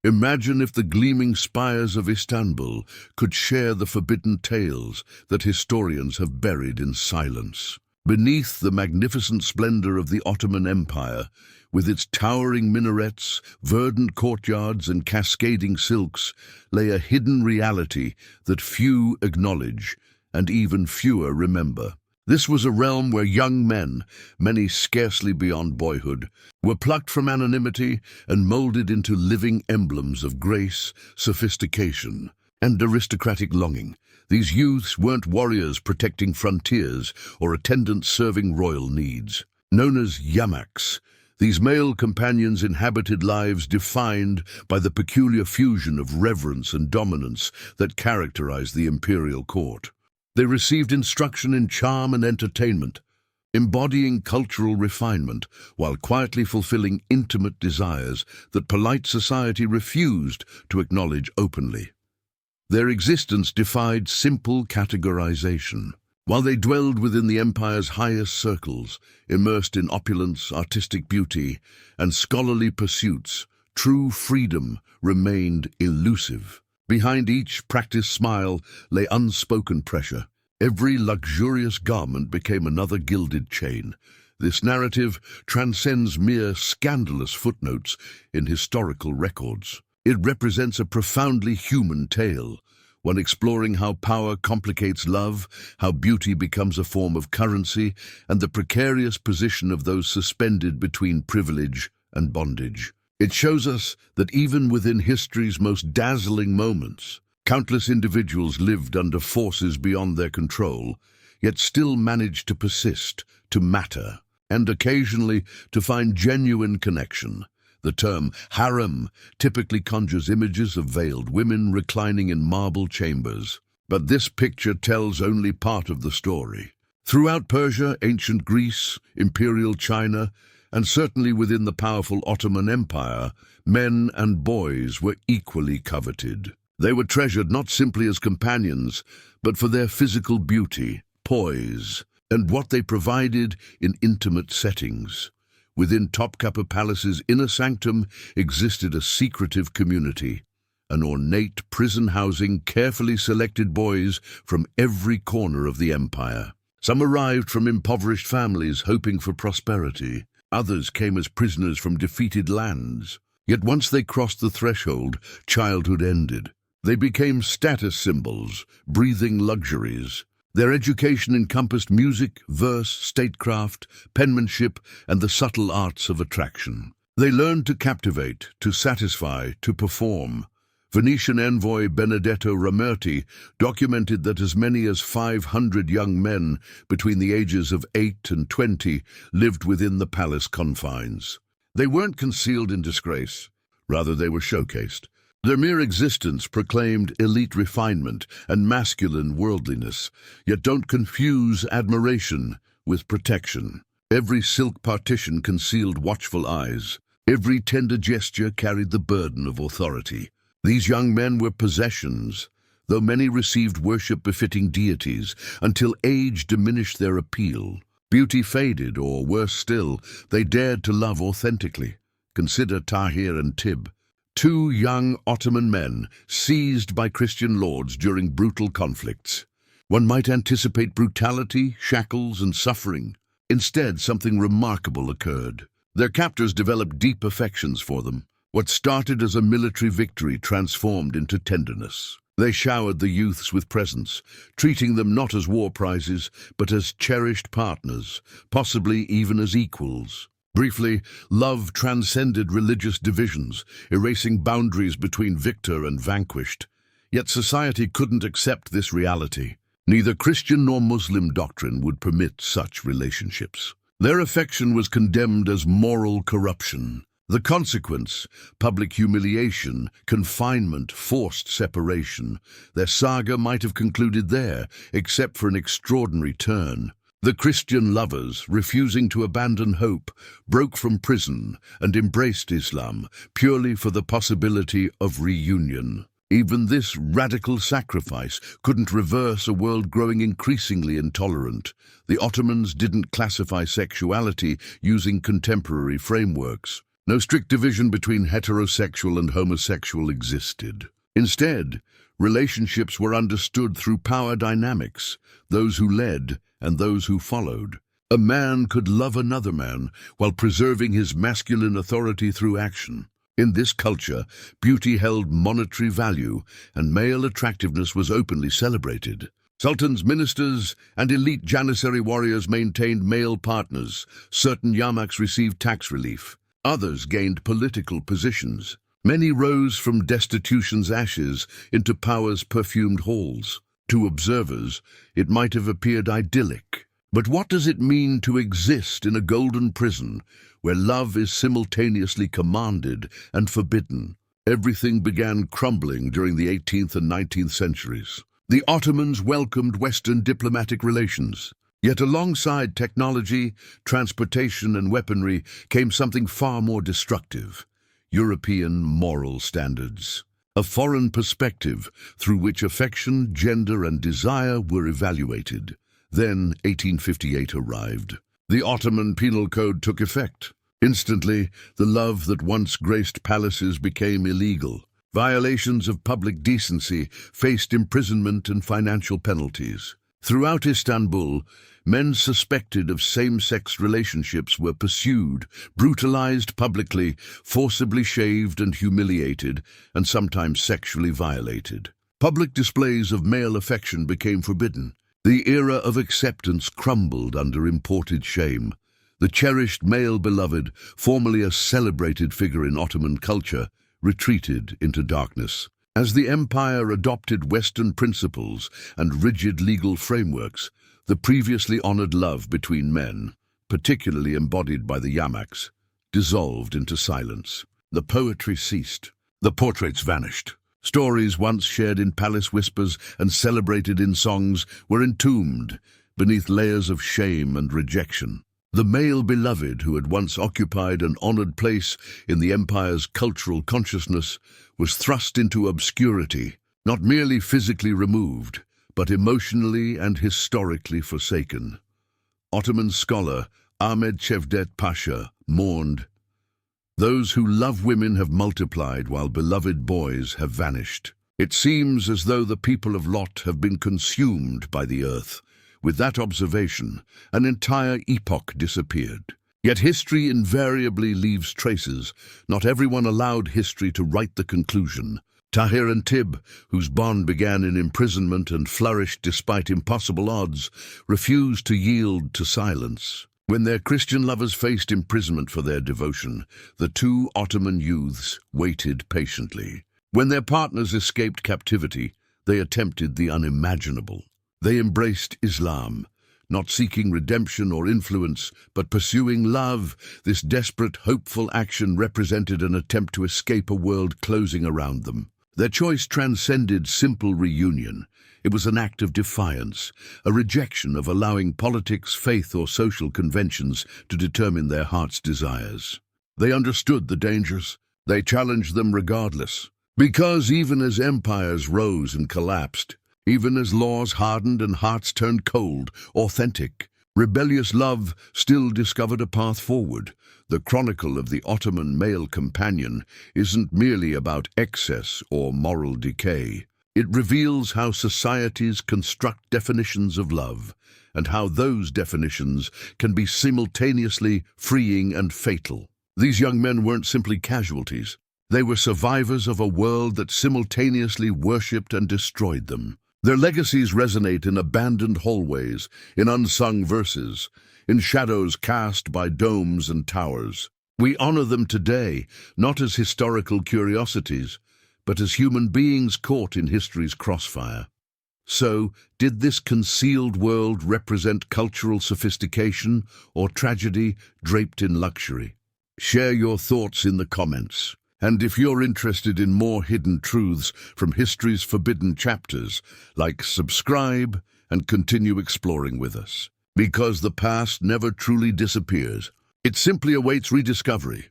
Imagine if the gleaming spires of Istanbul could share the forbidden tales that historians have buried in silence. Beneath the magnificent splendor of the Ottoman Empire, with its towering minarets, verdant courtyards, and cascading silks, lay a hidden reality that few acknowledge and even fewer remember. This was a realm where young men, many scarcely beyond boyhood, were plucked from anonymity and molded into living emblems of grace, sophistication, and aristocratic longing. These youths weren't warriors protecting frontiers or attendants serving royal needs. Known as Yashmaks, these male companions inhabited lives defined by the peculiar fusion of reverence and dominance that characterized the imperial court. They received instruction in charm and entertainment, embodying cultural refinement while quietly fulfilling intimate desires that polite society refused to acknowledge openly. Their existence defied simple categorization. While they dwelled within the empire's highest circles, immersed in opulence, artistic beauty, and scholarly pursuits, true freedom remained elusive. Behind each practiced smile lay unspoken pressure. Every luxurious garment became another gilded chain. This narrative transcends mere scandalous footnotes in historical records. It represents a profoundly human tale, one exploring how power complicates love, how beauty becomes a form of currency, and the precarious position of those suspended between privilege and bondage. It shows us that even within history's most dazzling moments, countless individuals lived under forces beyond their control, yet still managed to persist, to matter, and occasionally to find genuine connection. The term harem typically conjures images of veiled women reclining in marble chambers. But this picture tells only part of the story. Throughout Persia, ancient Greece, imperial China, and certainly within the powerful Ottoman Empire, men and boys were equally coveted. They were treasured not simply as companions, but for their physical beauty, poise, and what they provided in intimate settings. Within Topkapi Palace's inner sanctum existed a secretive community, an ornate prison housing carefully selected boys from every corner of the empire. Some arrived from impoverished families hoping for prosperity. Others came as prisoners from defeated lands. Yet once they crossed the threshold, childhood ended. They became status symbols, breathing luxuries. Their education encompassed music, verse, statecraft, penmanship, and the subtle arts of attraction. They learned to captivate, to satisfy, to perform. Venetian envoy Benedetto Ramerti documented that as many as 500 young men between the ages of 8 and 20 lived within the palace confines. They weren't concealed in disgrace, rather they were showcased. Their mere existence proclaimed elite refinement and masculine worldliness, yet don't confuse admiration with protection. Every silk partition concealed watchful eyes. Every tender gesture carried the burden of authority. These young men were possessions, though many received worship befitting deities, until age diminished their appeal. Beauty faded, or worse still, they dared to love authentically. Consider Tahir and Tib, two young Ottoman men seized by Christian lords during brutal conflicts. One might anticipate brutality, shackles, and suffering. Instead, something remarkable occurred. Their captors developed deep affections for them. What started as a military victory transformed into tenderness. They showered the youths with presents, treating them not as war prizes, but as cherished partners, possibly even as equals. Briefly, love transcended religious divisions, erasing boundaries between victor and vanquished. Yet society couldn't accept this reality. Neither Christian nor Muslim doctrine would permit such relationships. Their affection was condemned as moral corruption. The consequence, public humiliation, confinement, forced separation. Their saga might have concluded there, except for an extraordinary turn. The Christian lovers, refusing to abandon hope, broke from prison and embraced Islam, purely for the possibility of reunion. Even this radical sacrifice couldn't reverse a world growing increasingly intolerant. The Ottomans didn't classify sexuality using contemporary frameworks. No strict division between heterosexual and homosexual existed. Instead, relationships were understood through power dynamics, those who led and those who followed. A man could love another man while preserving his masculine authority through action. In this culture, beauty held monetary value, and male attractiveness was openly celebrated. Sultans, ministers, and elite Janissary warriors maintained male partners. Certain Yashmaks received tax relief. Others gained political positions. Many rose from destitution's ashes into power's perfumed halls. To observers, it might have appeared idyllic. But what does it mean to exist in a golden prison where love is simultaneously commanded and forbidden? Everything began crumbling during the 18th and 19th centuries. The Ottomans welcomed Western diplomatic relations. Yet alongside technology, transportation, and weaponry came something far more destructive: European moral standards. A foreign perspective through which affection, gender, and desire were evaluated. Then 1858 arrived. The Ottoman Penal Code took effect. Instantly, the love that once graced palaces became illegal. Violations of public decency faced imprisonment and financial penalties. Throughout Istanbul, men suspected of same-sex relationships were pursued, brutalized publicly, forcibly shaved and humiliated, and sometimes sexually violated. Public displays of male affection became forbidden. The era of acceptance crumbled under imported shame. The cherished male beloved, formerly a celebrated figure in Ottoman culture, retreated into darkness. As the empire adopted Western principles and rigid legal frameworks, the previously honored love between men, particularly embodied by the Yashmaks, dissolved into silence. The poetry ceased. The portraits vanished. Stories once shared in palace whispers and celebrated in songs were entombed beneath layers of shame and rejection. The male beloved who had once occupied an honored place in the empire's cultural consciousness was thrust into obscurity, not merely physically removed, but emotionally and historically forsaken. Ottoman scholar Ahmed Cevdet Pasha mourned, "Those who love women have multiplied while beloved boys have vanished. It seems as though the people of Lot have been consumed by the earth." With that observation, an entire epoch disappeared. Yet history invariably leaves traces. Not everyone allowed history to write the conclusion. Tahir and Tib, whose bond began in imprisonment and flourished despite impossible odds, refused to yield to silence. When their Christian lovers faced imprisonment for their devotion, the two Ottoman youths waited patiently. When their partners escaped captivity, they attempted the unimaginable. They embraced Islam, not seeking redemption or influence, but pursuing love. This desperate, hopeful action represented an attempt to escape a world closing around them. Their choice transcended simple reunion. It was an act of defiance, a rejection of allowing politics, faith, or social conventions to determine their heart's desires. They understood the dangers. They challenged them regardless. Because even as empires rose and collapsed, even as laws hardened and hearts turned cold, authentic, rebellious love still discovered a path forward. The chronicle of the Ottoman male companion isn't merely about excess or moral decay. It reveals how societies construct definitions of love, and how those definitions can be simultaneously freeing and fatal. These young men weren't simply casualties. They were survivors of a world that simultaneously worshipped and destroyed them. Their legacies resonate in abandoned hallways, in unsung verses, in shadows cast by domes and towers. We honor them today, not as historical curiosities, but as human beings caught in history's crossfire. So, did this concealed world represent cultural sophistication or tragedy draped in luxury? Share your thoughts in the comments. And if you're interested in more hidden truths from history's forbidden chapters, subscribe and continue exploring with us. Because the past never truly disappears. It simply awaits rediscovery.